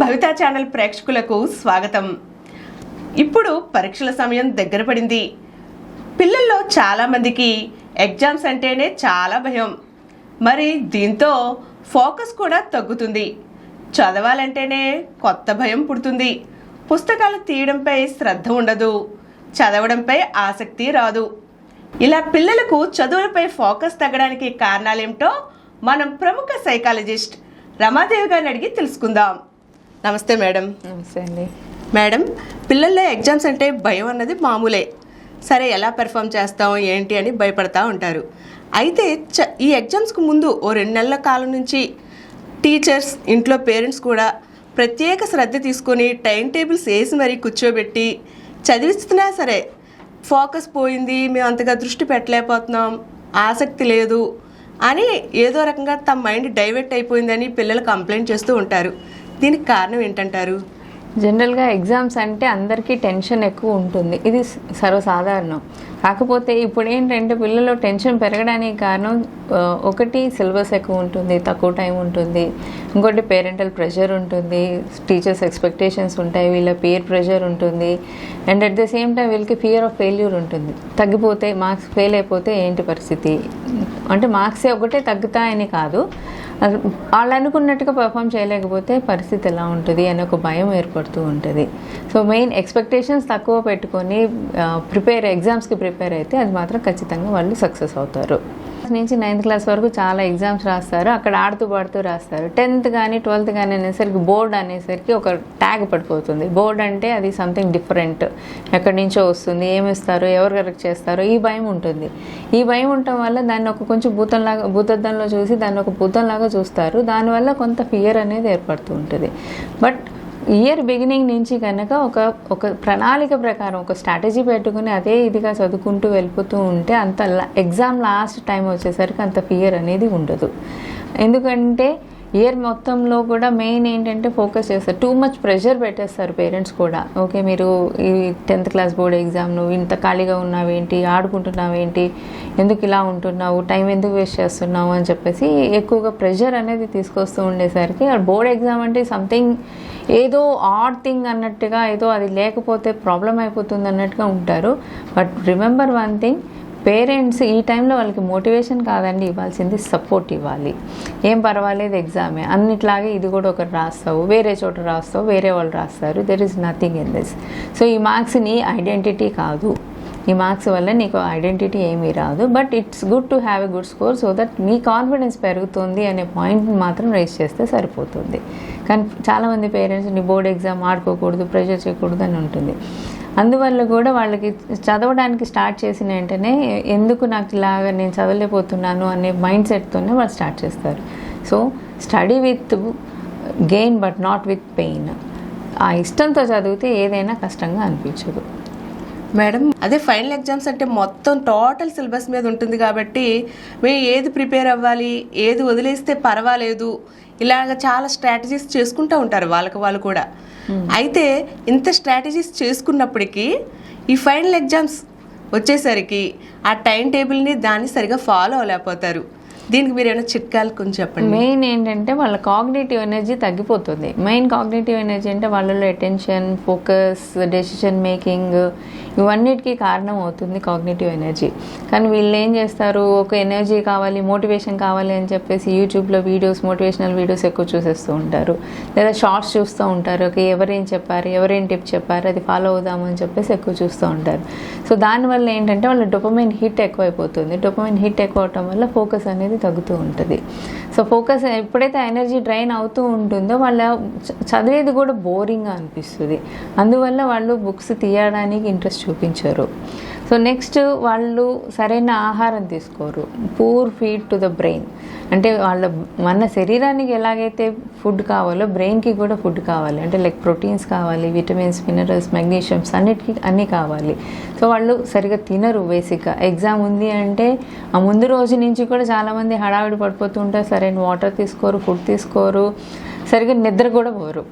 భవితా channel ప్రేక్షకులకు స్వాగతం. ఇప్పుడు పరీక్షల సమయం దగ్గర పడింది. పిల్లల్లో చాలామందికి ఎగ్జామ్స్ అంటేనే చాలా భయం. మరి దీంతో ఫోకస్ కూడా తగ్గుతుంది. చదవాలంటేనే కొత్త భయం పుడుతుంది. పుస్తకాలు తీయడంపై శ్రద్ధ ఉండదు. చదవడంపై ఆసక్తి రాదు. ఇలా పిల్లలకు చదువులపై ఫోకస్ తగ్గడానికి కారణాలేమిటో మనం ప్రముఖ సైకాలజిస్ట్ రమాదేవి గారిని అడిగి తెలుసుకుందాం. నమస్తే మేడం. నమస్తే అండి. మేడం, పిల్లల్లో ఎగ్జామ్స్ అంటే భయం అన్నది మామూలే. సరే, ఎలా పెర్ఫామ్ చేస్తాం ఏంటి అని భయపడతా ఉంటారు. అయితే ఈ ఎగ్జామ్స్కు ముందు ఓ 2 నెలల కాలం నుంచి టీచర్స్, ఇంట్లో పేరెంట్స్ కూడా ప్రత్యేక శ్రద్ధ తీసుకొని టైం టేబుల్స్ వేసి మరీ కూర్చోబెట్టి చదివిస్తున్నా సరే ఫోకస్ పోయింది, మేము అంతగా దృష్టి పెట్టలేకపోతున్నాం, ఆసక్తి లేదు అని ఏదో రకంగా తమ మైండ్ డైవర్ట్ అయిపోయిందని పిల్లలు కంప్లైంట్ చేస్తూ ఉంటారు. దీనికి కారణం ఏంటంటారు? జనరల్గా ఎగ్జామ్స్ అంటే అందరికీ టెన్షన్ ఎక్కువ ఉంటుంది. ఇది సర్వసాధారణం. కాకపోతే ఇప్పుడు ఏంటంటే పిల్లల్లో టెన్షన్ పెరగడానికి కారణం ఒకటి సిలబస్ ఎక్కువ ఉంటుంది, తక్కువ టైం ఉంటుంది. ఇంకోటి పేరెంటల్ ప్రెషర్ ఉంటుంది, టీచర్స్ ఎక్స్పెక్టేషన్స్ ఉంటాయి, వీళ్ళ పీర్ ప్రెషర్ ఉంటుంది. And at the same time వీళ్ళకి ఫియర్ ఆఫ్ ఫెయిల్యూర్ ఉంటుంది. తగ్గిపోతే, మార్క్స్ ఫెయిల్ అయిపోతే ఏంటి పరిస్థితి, అంటే మార్క్సే ఒకటే తగ్గుతాయని కాదు, వాళ్ళు అనుకున్నట్టుగా పర్ఫామ్ చేయలేకపోతే పరిస్థితి ఎలా ఉంటుంది అనే ఒక భయం ఏర్పడుతూ ఉంటుంది. సో మెయిన్ ఎక్స్పెక్టేషన్స్ తక్కువ పెట్టుకొని ఎగ్జామ్స్కి ప్రిపేర్ అయితే అది మాత్రం ఖచ్చితంగా వాళ్ళు సక్సెస్ అవుతారు. నుంచి 9th క్లాస్ వరకు చాలా ఎగ్జామ్స్ రాస్తారు, అక్కడ ఆడుతూ పాడుతూ రాస్తారు. 10th కానీ 12th కానీ అనేసరికి బోర్డ్ అనేసరికి ఒక ట్యాగ్ పడిపోతుంది. బోర్డ్ అంటే అది సంథింగ్ డిఫరెంట్, ఎక్కడి నుంచో వస్తుంది, ఏమి ఇస్తారో, ఎవరు కరెక్ట్ చేస్తారో ఈ భయం ఉంటుంది. ఈ భయం ఉండటం వల్ల దాన్ని ఒక కొంచెం భూతద్దంలో చూసి దాన్ని ఒక భూతంలాగా చూస్తారు. దానివల్ల కొంత ఫియర్ అనేది ఏర్పడుతూ ఉంటుంది. బట్ ఇయర్ బిగినింగ్ నుంచి కనుక ఒక ప్రణాళిక ప్రకారం ఒక స్ట్రాటజీ పెట్టుకుని అదే ఇదిగా చదువుకుంటూ వెళ్ళిపోతూ ఉంటే అంత ఎగ్జామ్ లాస్ట్ టైం వచ్చేసరికి అంత ఫియర్ అనేది ఉండదు. ఎందుకంటే ఇయర్ మొత్తంలో కూడా మెయిన్ ఏంటంటే ఫోకస్ చేస్తారు. టూ మచ్ ప్రెషర్ పెట్టేస్తారు పేరెంట్స్ కూడా. ఓకే, మీరు ఈ 10th క్లాస్ బోర్డ్ ఎగ్జామ్, నువ్వు ఇంత ఖాళీగా ఉన్నావేంటి, ఆడుకుంటున్నావేంటి, ఎందుకు ఇలా ఉంటున్నావు, టైం ఎందుకు వేస్ట్ చేస్తున్నావు అని చెప్పేసి ఎక్కువగా ప్రెషర్ అనేది తీసుకొస్తూ ఉండేసరికి బోర్డ్ ఎగ్జామ్ అంటే సంథింగ్ ఏదో ఆడ్ థింగ్ అన్నట్టుగా, ఏదో అది లేకపోతే ప్రాబ్లం అయిపోతుంది అన్నట్టుగా ఉంటారు. But remember one thing, parents ఈ టైంలో వాళ్ళకి మోటివేషన్ కాదండి ఇవ్వాల్సింది, సపోర్ట్ ఇవ్వాలి. ఏం పర్వాలేదు, ఎగ్జామే, అన్నిట్లాగే ఇది కూడా ఒకటి రాస్తావు, వేరే చోట రాస్తావు, వేరే వాళ్ళు రాస్తారు, there is nothing in this. So ఈ మార్క్స్ నీ ఐడెంటిటీ కాదు, ఈ మార్క్స్ వల్ల నీకు ఐడెంటిటీ ఏమీ రాదు. But it's good to have a good score so that me confidence పెరుగుతుంది అనే పాయింట్ మాత్రం రైజ్ చేస్తే సరిపోతుంది. కానీ చాలామంది పేరెంట్స్ నీ బోర్డ్ ఎగ్జామ్ ఆడుకోకూడదు, ప్రెషర్ చేయకూడదు అని ఉంటుంది. అందువల్ల కూడా వాళ్ళకి చదవడానికి స్టార్ట్ చేసిన వెంటనే ఎందుకు నాకు ఇలాగా నేను చదవలేకపోతున్నాను అనే మైండ్ సెట్తోనే వాళ్ళు స్టార్ట్ చేస్తారు. So study with gain but not with pain. ఆ ఇష్టంతో చదివితే ఏదైనా కష్టంగా అనిపించదు. మేడం, అదే ఫైనల్ ఎగ్జామ్స్ అంటే మొత్తం టోటల్ సిలబస్ మీద ఉంటుంది కాబట్టి మేము ఏది ప్రిపేర్ అవ్వాలి, ఏది వదిలేస్తే పర్వాలేదు, ఇలాగ చాలా స్ట్రాటజీస్ చేసుకుంటూ ఉంటారు వాళ్ళకి వాళ్ళు కూడా. అయితే ఇంత స్ట్రాటజీస్ చేసుకున్నప్పటికీ ఈ ఫైనల్ ఎగ్జామ్స్ వచ్చేసరికి ఆ టైం టేబుల్ని దాన్ని సరిగా ఫాలో అవ్వలేకపోతారు. దీనికి మీరు ఏమైనా చిట్కాలు కొంచెం చెప్పండి. మెయిన్ ఏంటంటే వాళ్ళ కాగ్నిటివ్ ఎనర్జీ తగ్గిపోతుంది. మెయిన్ కాగ్నిటివ్ ఎనర్జీ అంటే వాళ్ళలో అటెన్షన్, ఫోకస్, డెసిషన్ మేకింగ్ ఇవన్నిటికీ కారణం అవుతుంది కాగ్నిటివ్ ఎనర్జీ. కానీ వీళ్ళు ఏం చేస్తారు, ఒక ఎనర్జీ కావాలి, మోటివేషన్ కావాలి అని చెప్పేసి యూట్యూబ్లో వీడియోస్, మోటివేషనల్ వీడియోస్ ఎక్కువ చూసేస్తూ ఉంటారు, లేదా షార్ట్స్ చూస్తూ ఉంటారు. ఓకే, ఎవరేం చెప్పారు, ఎవరేం టిప్ చెప్పారు, అది ఫాలో అవుదాము అని చెప్పేసి ఎక్కువ చూస్తూ ఉంటారు. సో దానివల్ల ఏంటంటే వాళ్ళ డోపమైన్ హిట్ ఎక్కువైపోతుంది. డోపమైన్ హిట్ ఎక్కువ అవటం వల్ల ఫోకస్ అనేది తగ్గుతూ ఉంటుంది. సో ఫోకస్ ఎప్పుడైతే ఎనర్జీ డ్రైన్ అవుతూ ఉంటుందో వాళ్ళ చదివేది కూడా బోరింగ్గా అనిపిస్తుంది. అందువల్ల వాళ్ళు బుక్స్ తీయడానికి ఇంట్రెస్ట్ చూపించరు. సో నెక్స్ట్, వాళ్ళు సరైన ఆహారం తీసుకోరు. Poor feed to the brain. అంటే మన శరీరానికి ఎలాగైతే ఫుడ్ కావాలో బ్రెయిన్కి కూడా ఫుడ్ కావాలి. అంటే లైక్ ప్రోటీన్స్ కావాలి, విటమిన్స్, మినరల్స్, మెగ్నీషియమ్స్ అన్నీ కావాలి. సో వాళ్ళు సరిగా తినరు. బేసిక్గా ఎగ్జామ్ ఉంది అంటే ఆ ముందు రోజు నుంచి కూడా చాలామంది హడావిడి పడిపోతూ ఉంటారు. సరైన వాటర్ తీసుకోరు, ఫుడ్ తీసుకోరు, సరిగా నిద్ర కూడా పోరు.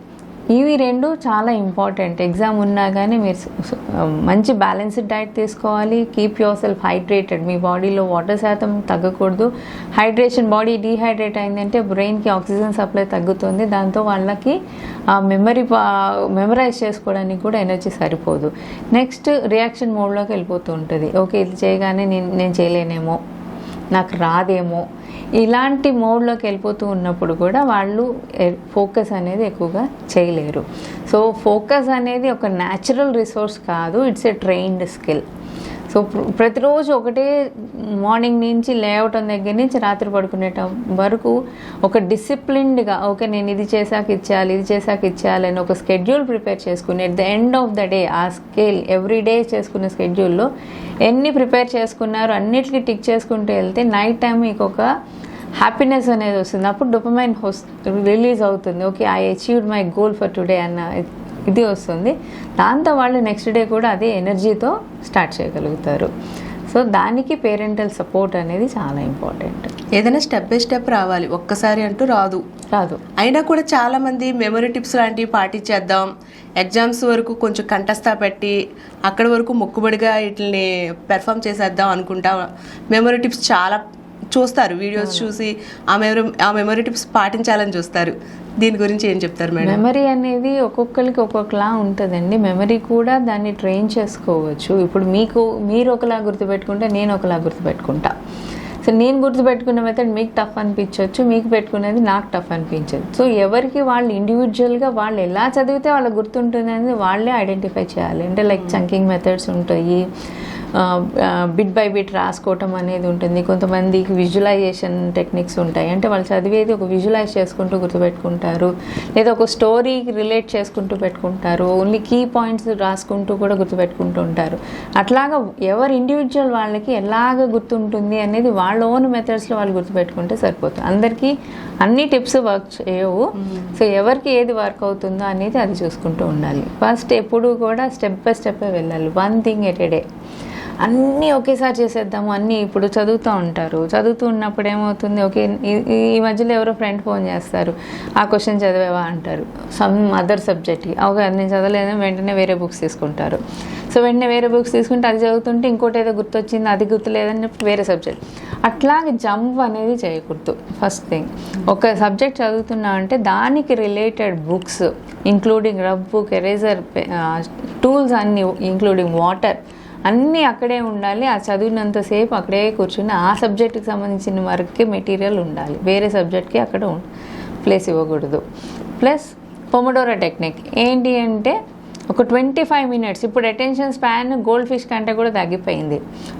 ఇవి రెండు చాలా ఇంపార్టెంట్. ఎగ్జామ్ ఉన్నా కానీ మీరు మంచి బ్యాలెన్స్డ్ డైట్ తీసుకోవాలి. Keep yourself hydrated. మీ బాడీలో వాటర్ శాతం తగ్గకూడదు. హైడ్రేషన్, బాడీ డీహైడ్రేట్ అయిందంటే బ్రెయిన్కి ఆక్సిజన్ సప్లై తగ్గుతుంది. దాంతో వాళ్ళకి మెమరైజ్ చేసుకోవడానికి కూడా ఎనర్జీ సరిపోదు. నెక్స్ట్ రియాక్షన్ మోడ్లోకి వెళ్ళిపోతూ ఉంటుంది. ఓకే, ఇది చేయగానే నేను చేయలేనేమో, నాకు రాదేమో, ఇలాంటి మోడ్లోకి వెళ్ళిపోతూ ఉన్నప్పుడు కూడా వాళ్ళు ఫోకస్ అనేది ఎక్కువగా చేయలేరు. సో ఫోకస్ అనేది ఒక న్యాచురల్ రిసోర్స్ కాదు, it's a trained skill. So ప్రతిరోజు ఒకటే మార్నింగ్ నుంచి లేవటం దగ్గర నుంచి రాత్రి పడుకునేట వరకు ఒక డిసిప్లిన్డ్గా, ఓకే నేను ఇది చేశాక ఇచ్చేయాలి, ఇది చేశాక ఇచ్చేయాలి అని ఒక స్కెడ్యూల్ ప్రిపేర్ చేసుకుని at the end of the day ఆ స్కేల్ ఎవ్రీడే చేసుకునే స్కెడ్యూల్లో ఎన్ని ప్రిపేర్ చేసుకున్నారో అన్నిటికీ టిక్ చేసుకుంటూ వెళ్తే నైట్ టైం మీకు ఒక హ్యాపీనెస్ అనేది వస్తుంది. అప్పుడు డోపమైన్ రిలీజ్ అవుతుంది. Okay, I achieved my goal for today అన్న ఇది వస్తుంది. దాంతో వాళ్ళు నెక్స్ట్ డే కూడా అదే ఎనర్జీతో స్టార్ట్ చేయగలుగుతారు. సో దానికి పేరెంటల్ సపోర్ట్ అనేది చాలా ఇంపార్టెంట్. ఏదైనా స్టెప్ బై స్టెప్ రావాలి, ఒక్కసారి అంటూ రాదు. అయినా కూడా చాలామంది మెమరీ టిప్స్ లాంటివి పాటించేద్దాం, ఎగ్జామ్స్ వరకు కొంచెం కంఠస్థ పెట్టి అక్కడి వరకు మొక్కుబడిగా వీటిని పెర్ఫామ్ చేసేద్దాం అనుకుంటా మెమరీ టిప్స్ చాలా చూస్తారు, వీడియోస్ చూసి ఆ మెమరీ టిప్స్ పాటించాలని చూస్తారు. దీని గురించి ఏం చెప్తారు మేడం? మెమరీ అనేది ఒక్కొక్కరికి ఒక్కొక్కలా ఉంటుందండి. మెమరీ కూడా దాన్ని ట్రైన్ చేసుకోవచ్చు. ఇప్పుడు మీరు ఒకలా గుర్తుపెట్టుకుంటే నేను ఒకలా గుర్తుపెట్టుకుంటా. సో నేను గుర్తుపెట్టుకున్న మెథడ్ మీకు టఫ్ అనిపించవచ్చు, మీకు పెట్టుకునేది నాకు టఫ్ అనిపించదు. సో ఎవరికి వాళ్ళు ఇండివిజువల్గా వాళ్ళు ఎలా చదివితే వాళ్ళకి గుర్తుంటుంది అనేది వాళ్ళే ఐడెంటిఫై చేయాలి. అంటే లైక్ చంకింగ్ మెథడ్స్ ఉంటాయి, బిట్ బై బిట్ రాసుకోవటం అనేది ఉంటుంది. కొంతమందికి విజువలైజేషన్ టెక్నిక్స్ ఉంటాయి. అంటే వాళ్ళు చదివేది ఒక విజువలైజ్ చేసుకుంటూ గుర్తుపెట్టుకుంటారు, లేదా ఒక స్టోరీకి రిలేట్ చేసుకుంటూ పెట్టుకుంటారు, ఓన్లీ కీ పాయింట్స్ రాసుకుంటూ కూడా గుర్తుపెట్టుకుంటూ ఉంటారు. అట్లాగా ఎవరు ఇండివిజువల్ వాళ్ళకి ఎలాగ గుర్తుంటుంది అనేది వాళ్ళ ఓన్ మెథడ్స్లో వాళ్ళు గుర్తుపెట్టుకుంటే సరిపోతుంది. అందరికీ అన్ని టిప్స్ వర్క్ చేయవు. సో ఎవరికి ఏది వర్క్ అవుతుందో అనేది అది చూసుకుంటూ ఉండాలి. ఫస్ట్ ఎప్పుడు కూడా స్టెప్ బై స్టెప్ వెళ్ళాలి, one thing at a day. అన్నీ ఒకేసారి చేసేద్దాము, అన్నీ ఇప్పుడు చదువుతూ ఉంటారు, చదువుతూ ఉన్నప్పుడు ఏమవుతుంది, ఓకే ఈ మధ్యలో ఎవరో ఫ్రెండ్ ఫోన్ చేస్తారు, ఆ క్వశ్చన్ చదివేవా అంటారు, సమ్ అదర్ సబ్జెక్ట్కి. ఓకే అది నేను చదవలేదు, వెంటనే వేరే బుక్స్ తీసుకుంటారు. సో వెంటనే వేరే బుక్స్ తీసుకుంటే అది చదువుతుంటే ఇంకోటి ఏదో గుర్తొచ్చింది, అది గుర్తులేదని చెప్పి వేరే సబ్జెక్ట్. అట్లాగే జంప్ అనేది చేయకూడదు. ఫస్ట్ థింగ్, ఒక సబ్జెక్ట్ చదువుతున్నా అంటే దానికి related books including rough book, eraser, tools అన్నీ ఇంక్లూడింగ్ వాటర్ అన్నీ అక్కడే ఉండాలి. ఆ చదివినంతసేపు అక్కడే కూర్చుని ఆ సబ్జెక్ట్కి సంబంధించిన వరకే మెటీరియల్ ఉండాలి, వేరే సబ్జెక్ట్కి అక్కడ ప్లేస్ ఇవ్వకూడదు. ప్లస్ పొమోడోరో టెక్నిక్ ఏంటి అంటే ఒక 25 మినిట్స్. ఇప్పుడు అటెన్షన్ స్పాన్ గోల్డ్ ఫిష్ కంటే కూడా తగ్గిపోయింది.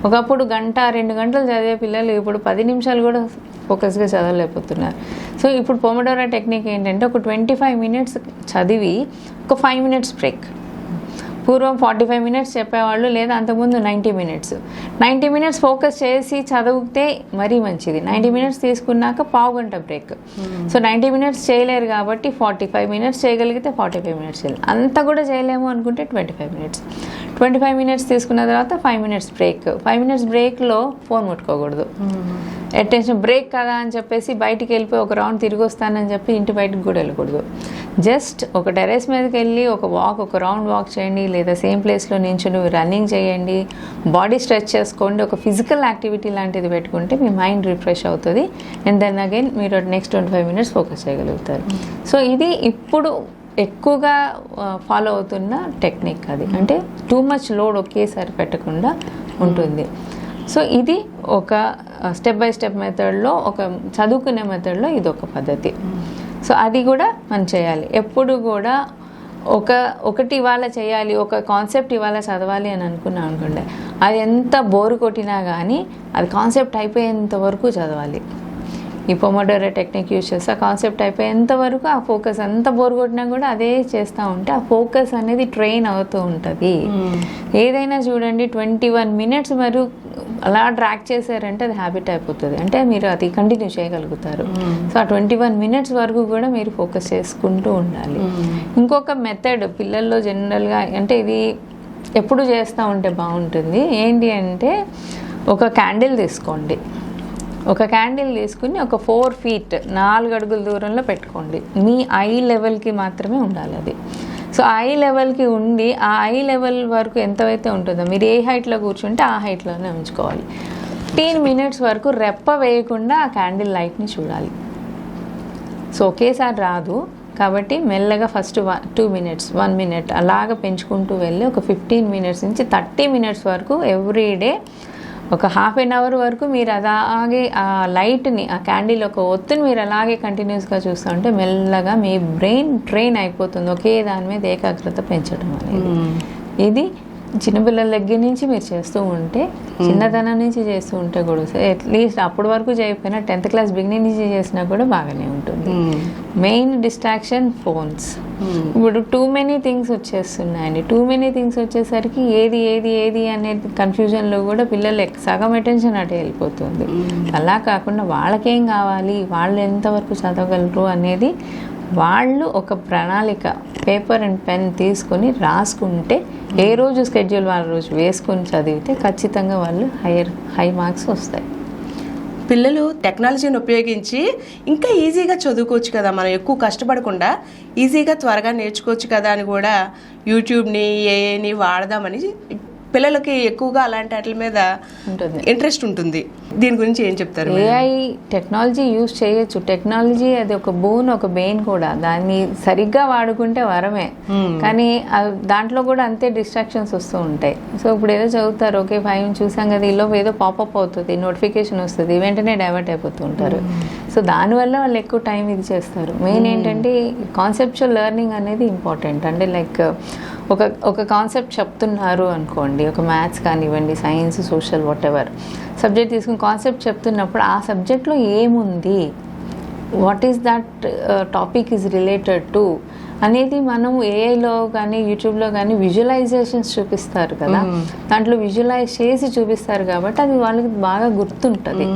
ఒకప్పుడు గంట 2 గంటలు చదివే పిల్లలు ఇప్పుడు 10 నిమిషాలు కూడా ఫోకస్గా చదవలేకపోతున్నారు. సో ఇప్పుడు పొమోడోరో టెక్నిక్ ఏంటంటే ఒక 25 మినిట్స్ చదివి ఒక 5 మినిట్స్ బ్రేక్. పూర్వం 45 మినిట్స్ చెప్పేవాళ్ళు, లేదా అంతకుముందు 90 మినిట్స్ ఫోకస్ చేసి చదివితే మరీ మంచిది. 90 మినిట్స్ తీసుకున్నాక పావు గంట బ్రేక్. సో 90 మినిట్స్ చేయలేరు కాబట్టి 45 మినిట్స్ చేయగలిగితే 45 మినిట్స్ చేయాలి. అంత కూడా చేయలేము అనుకుంటే 25 మినిట్స్ తీసుకున్న తర్వాత 5 మినిట్స్ బ్రేక్. 5 మినిట్స్ బ్రేక్లో ఫోన్ ముట్టుకోకూడదు. అటెన్షన్ బ్రేక్ కదా అని చెప్పేసి బయటికి వెళ్ళిపోయి ఒక రౌండ్ తిరిగి వస్తానని చెప్పి ఇంటి బయటకు కూడా వెళ్ళకూడదు. జస్ట్ ఒక టెర్రస్ మీదకి వెళ్ళి ఒక రౌండ్ వాక్ చేయండి, లేదా సేమ్ ప్లేస్లో నించుని రన్నింగ్ చేయండి, బాడీ స్ట్రెచ్ చేసుకోండి. ఒక ఫిజికల్ యాక్టివిటీ లాంటిది పెట్టుకుంటే మీ మైండ్ రిఫ్రెష్ అవుతుంది. అండ్ దెన్ అగైన్ మీరు నెక్స్ట్ 25 మినిట్స్ ఫోకస్ చేయగలుగుతారు. సో ఇది ఇప్పుడు ఎక్కువగా ఫాలో అవుతున్న టెక్నిక్. అది అంటే టూ మచ్ లోడ్ ఒకేసారి పెట్టకుండా ఉంటుంది. సో ఇది ఒక స్టెప్ బై స్టెప్ మెథడ్లో, ఒక చదువుకునే మెథడ్లో ఇది ఒక పద్ధతి. సో అది కూడా మనం చేయాలి. ఎప్పుడు కూడా ఒకటి ఇవాళ చేయాలి, ఒక కాన్సెప్ట్ ఇవాళ చదవాలి అని అనుకున్నాం అనుకోండి, అది ఎంత బోరు కొట్టినా కానీ అది కాన్సెప్ట్ అయిపోయేంత వరకు చదవాలి. ఈ పొమోడోరో టెక్నిక్ యూజ్ చేస్తే ఆ కాన్సెప్ట్ అయిపోయేంత వరకు ఆ ఫోకస్ అంత బోర్ కొట్టినా కూడా అదే చేస్తూ ఉంటే ఆ ఫోకస్ అనేది ట్రైన్ అవుతూ ఉంటుంది. ఏదైనా చూడండి 21 మినిట్స్ మరి అలా ట్రాక్ చేశారంటే అది హ్యాబిట్ అయిపోతుంది, అంటే మీరు అది కంటిన్యూ చేయగలుగుతారు. సో ఆ 21 మినిట్స్ వరకు కూడా మీరు ఫోకస్ చేసుకుంటూ ఉండాలి. ఇంకొక మెథడ్ పిల్లల్లో జనరల్గా, అంటే ఇది ఎప్పుడు చేస్తూ ఉంటే బాగుంటుంది, ఏంటి అంటే ఒక క్యాండిల్ తీసుకోండి. ఒక క్యాండిల్ తీసుకుని ఒక 4 feet 4 అడుగుల దూరంలో పెట్టుకోండి. మీ ఐ లెవెల్కి మాత్రమే ఉండాలి అది. సో ఐ లెవెల్కి ఉండి ఆ ఐ లెవెల్ వరకు ఎంతైతే ఉంటుందో మీరు ఏ హైట్లో కూర్చుంటే ఆ హైట్లోనే ఉంచుకోవాలి. 15 minutes వరకు రెప్ప వేయకుండా ఆ క్యాండిల్ లైట్ని చూడాలి. సో ఒకేసారి రాదు కాబట్టి మెల్లగా ఫస్ట్ 2 minutes 1 minute అలాగ పెంచుకుంటూ వెళ్ళి ఒక 15 minutes నుంచి 30 minutes వరకు ఎవ్రీడే ఒక ½ an hour వరకు మీరు అలాగే ఆ లైట్ని ఆ క్యాండిల్ ఒక ఒత్తిని మీరు అలాగే కంటిన్యూస్గా చూస్తూ ఉంటే మెల్లగా మీ బ్రెయిన్ ట్రైన్ అయిపోతుంది ఒకే దాని మీద ఏకాగ్రత పెంచడం అనేది. ఇది చిన్నపిల్లల దగ్గర నుంచి మీరు చేస్తూ ఉంటే, చిన్నతనం నుంచి చేస్తూ ఉంటే కూడా అట్లీస్ట్ అప్పటి వరకు చేయకపోయినా 10th class బిగినింగ్ నుంచి చేసినా కూడా బాగానే ఉంటుంది. Main distraction phones. ఇప్పుడు టూ మెనీ థింగ్స్ వచ్చేస్తున్నాయండి. టూ మెనీ థింగ్స్ వచ్చేసరికి ఏది ఏది ఏది అనేది కన్ఫ్యూజన్లో కూడా పిల్లలు సగం అటెన్షన్ అటే వెళ్ళిపోతుంది. అలా కాకుండా వాళ్ళకేం కావాలి, వాళ్ళు ఎంతవరకు చదవగలరు అనేది వాళ్ళు ఒక ప్రణాళిక పేపర్ అండ్ పెన్ తీసుకొని రాసుకుంటే, ఏ రోజు స్కెడ్యూల్ వాళ్ళ రోజు వేసుకొని చదివితే ఖచ్చితంగా వాళ్ళు హై మార్క్స్ వస్తాయి. పిల్లలు టెక్నాలజీని ఉపయోగించి ఇంకా ఈజీగా చదువుకోవచ్చు కదా, మనం ఎక్కువ కష్టపడకుండా ఈజీగా త్వరగా నేర్చుకోవచ్చు కదా అని కూడా యూట్యూబ్ని ఏఐని వాడదామని పిల్లలకి ఎక్కువగా అలాంటి వాటి మీద ఇంట్రెస్ట్ ఉంటుంది. దీని గురించి ఏం చెప్తారు? ఏఐ టెక్నాలజీ యూజ్ చేయొచ్చు. టెక్నాలజీ అది ఒక బోన్ ఒక బెయిన్ కూడా. దాన్ని సరిగ్గా వాడుకుంటే వరమే. కానీ దాంట్లో కూడా అంతే డిస్ట్రాక్షన్స్ వస్తూ ఉంటాయి. సో ఇప్పుడు ఏదో చదువుతారు, ఓకే 5 చూసాం కదా, ఈలో ఏదో పాపప్ అవుతుంది, నోటిఫికేషన్ వస్తుంది, వెంటనే డైవర్ట్ అయిపోతూ ఉంటారు. సో దానివల్ల వాళ్ళు ఎక్కువ టైం ఇది చేస్తారు. మెయిన్ ఏంటంటే కాన్సెప్చువల్ లెర్నింగ్ అనేది ఇంపార్టెంట్. అంటే లైక్ ఒక కాన్సెప్ట్ చెప్తున్నారు అనుకోండి, ఒక మ్యాథ్స్ కానివ్వండి, science, social, what ever subject తీసుకుని కాన్సెప్ట్ చెప్తున్నప్పుడు ఆ సబ్జెక్ట్లో ఏముంది, what is that topic is related to అనేది మనం ఏఐలో కానీ యూట్యూబ్లో కానీ విజువలైజేషన్స్ చూపిస్తారు కదా, దాంట్లో విజువలైజ్ చేసి చూపిస్తారు కాబట్టి అది వాళ్ళకి బాగా గుర్తుంటుంది.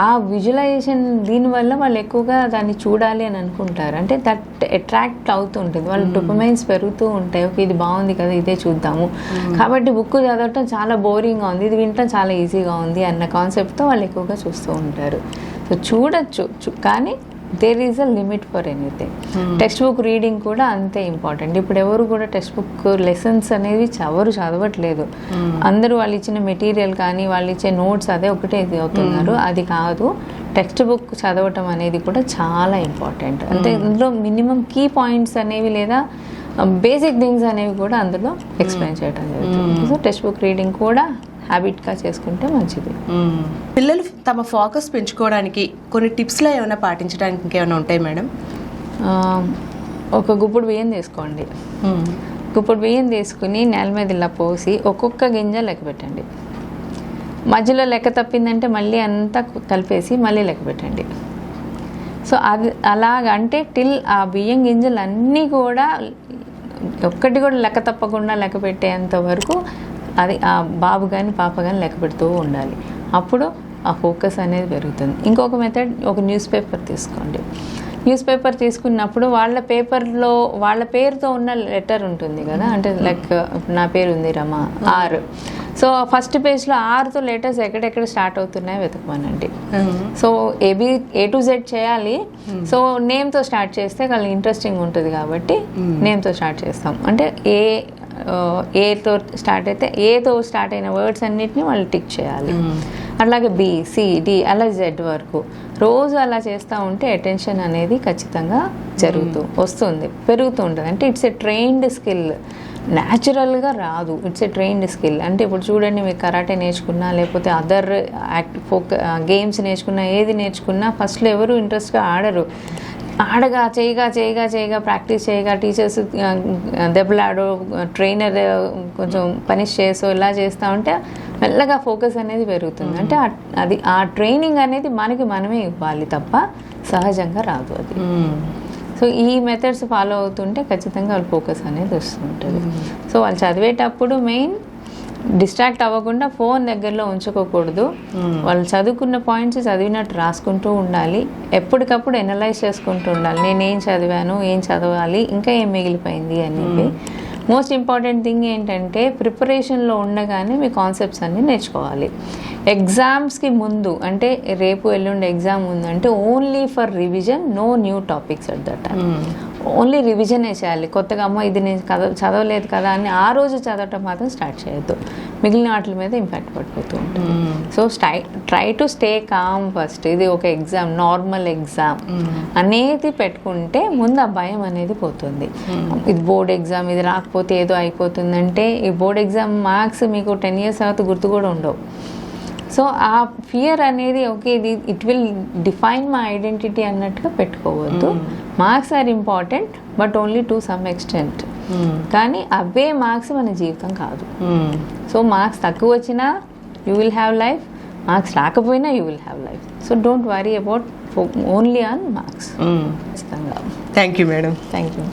ఆ విజువలైజేషన్ దీనివల్ల వాళ్ళు ఎక్కువగా దాన్ని చూడాలి అని అనుకుంటారు. అంటే దట్ అట్రాక్ట్ అవుతుంటుంది, వాళ్ళు డోపమైన్స్ పెరుగుతూ ఉంటాయి. ఓకే ఇది బాగుంది కదా, ఇదే చూద్దాము. కాబట్టి బుక్ చదవటం చాలా బోరింగ్గా ఉంది, ఇది వినటం చాలా ఈజీగా ఉంది అన్న కాన్సెప్ట్తో వాళ్ళు ఎక్కువగా చూస్తూ ఉంటారు. సో చూడొచ్చు, కానీ there is a limit for anything. Textbook reading కూడా అంతే ఇంపార్టెంట్. ఇప్పుడు ఎవరు కూడా టెక్స్ట్ బుక్ లెసన్స్ అనేవి ఎవరు చదవట్లేదు. అందరూ వాళ్ళు ఇచ్చిన మెటీరియల్ కానీ వాళ్ళు ఇచ్చే నోట్స్ అదే ఒకటే ఇది అవుతున్నారు. అది కాదు, టెక్స్ట్ బుక్ చదవటం అనేది కూడా చాలా ఇంపార్టెంట్. అంటే ఇందులో మినిమం కీ పాయింట్స్ అనేవి లేదా బేసిక్ థింగ్స్ అనేవి కూడా అందులో ఎక్స్ప్లెయిన్ చేయడం జరుగుతుంది. సో టెక్స్ట్ బుక్ రీడింగ్ కూడా హ్యాబిట్గా చేసుకుంటే మంచిది. పిల్లలు తమ ఫోకస్ పెంచుకోవడానికి కొన్ని టిప్స్లో ఏమైనా పాటించడానికి ఇంకేమైనా ఉంటాయి మేడం? ఒక గుప్పుడు బియ్యం తీసుకోండి. గుప్పుడు బియ్యం తీసుకుని నేల మీద ఇలా పోసి ఒక్కొక్క గింజ లెక్క పెట్టండి. మధ్యలో లెక్క తప్పిందంటే మళ్ళీ అంతా కలిపేసి మళ్ళీ లెక్క పెట్టండి. సో అది అలాగంటే టిల్ ఆ బియ్యం గింజలు అన్నీ కూడా ఒక్కటి కూడా లెక్క తప్పకుండా లెక్క పెట్టేంత వరకు అది ఆ బాబు కానీ పాప కానీ లెక్క పెడుతూ ఉండాలి. అప్పుడు ఆ ఫోకస్ అనేది పెరుగుతుంది. ఇంకొక మెథడ్, ఒక న్యూస్ పేపర్ తీసుకోండి. న్యూస్ పేపర్ తీసుకున్నప్పుడు వాళ్ళ పేపర్లో వాళ్ళ పేరుతో ఉన్న లెటర్ ఉంటుంది కదా, అంటే లైక్ నా పేరు ఉంది రమ, ఆర్. సో ఫస్ట్ పేజ్లో ఆర్తో లెటర్స్ ఎక్కడెక్కడ స్టార్ట్ అవుతున్నాయో వెతకమనండి. సో A to Z చేయాలి. సో నేమ్తో స్టార్ట్ చేస్తే వాళ్ళకి ఇంట్రెస్టింగ్ ఉంటుంది కాబట్టి నేమ్తో స్టార్ట్ చేస్తాం. అంటే ఏతో స్టార్ట్ అయితే ఏతో స్టార్ట్ అయిన వర్డ్స్ అన్నిటిని వాళ్ళు టిక్ చేయాలి. అట్లాగే B, C, D అలా Z వరకు రోజు అలా చేస్తూ ఉంటే అటెన్షన్ అనేది ఖచ్చితంగా వస్తుంది, పెరుగుతూ ఉంటుంది. అంటే ఇట్స్ ఎ ట్రైన్డ్ స్కిల్, న్యాచురల్గా రాదు, ఇట్స్ ఎ ట్రైన్డ్ స్కిల్. అంటే ఇప్పుడు చూడండి, మీరు కరాటే నేర్చుకున్నా లేకపోతే అదర్ గేమ్స్ నేర్చుకున్నా, ఏది నేర్చుకున్నా ఫస్ట్లో ఎవరు ఇంట్రెస్ట్గా ఆడరు. ఆడగా చేయగా ప్రాక్టీస్ చేయగా టీచర్స్ దెబ్బలాడో ట్రైనర్ కొంచెం పనిష్ చేసో ఇలా చేస్తూ ఉంటే మెల్లగా ఫోకస్ అనేది పెరుగుతుంది. అంటే అది ఆ ట్రైనింగ్ అనేది మనమే ఇవ్వాలి తప్ప సహజంగా రాదు అది. సో ఈ మెథడ్స్ ఫాలో అవుతుంటే ఖచ్చితంగా వాళ్ళ ఫోకస్ అనేది వస్తుంటుంది. సో వాళ్ళు చదివేటప్పుడు మెయిన్ డిస్ట్రాక్ట్ అవ్వకుండా ఫోన్ దగ్గరలో ఉంచుకోకూడదు. వాళ్ళు చదువుకున్న పాయింట్స్ చదివినట్టు రాసుకుంటూ ఉండాలి. ఎప్పటికప్పుడు ఎనలైజ్ చేసుకుంటూ ఉండాలి, నేనేం చదివాను, ఏం చదవాలి, ఇంకా ఏం మిగిలిపోయింది అని చెప్పి. మోస్ట్ ఇంపార్టెంట్ థింగ్ ఏంటంటే ప్రిపరేషన్లో ఉండగానే మీ కాన్సెప్ట్స్ అన్నీ నేర్చుకోవాలి. ఎగ్జామ్స్కి ముందు అంటే రేపు ఎల్లుండి ఎగ్జామ్ ఉందంటే only for revision, no new topics at that time. Only రివిజనే చేయాలి. కొత్తగా అమ్మ ఇది నేను చదవలేదు కదా అని ఆ రోజు చదవటం మాత్రం స్టార్ట్ చేయొద్దు. మిగిలిన వాటి మీద ఇంపాక్ట్ పడిపోతూ ఉంటుంది. So try to stay calm first. ఇది ఒక ఎగ్జామ్, నార్మల్ ఎగ్జామ్ అనేది పెట్టుకుంటే ముందు ఆ భయం అనేది పోతుంది. ఇది బోర్డ్ ఎగ్జామ్, ఇది రాకపోతే ఏదో అయిపోతుందంటే ఈ బోర్డ్ ఎగ్జామ్ మార్క్స్ మీకు 10 years తర్వాత గుర్తు కూడా ఉండవు. సో ఆ ఫియర్ అనేది ఓకే ఇది it will define my identity అన్నట్టుగా పెట్టుకోవద్దు. Marks are important but only to some extent. కానీ అవే మార్క్స్ మన జీవితం కాదు. సో మార్క్స్ తక్కువ వచ్చినా you will have life, marks రాకపోయినా you will have life. So don't worry about only on marks. Thank you madam. Thank you.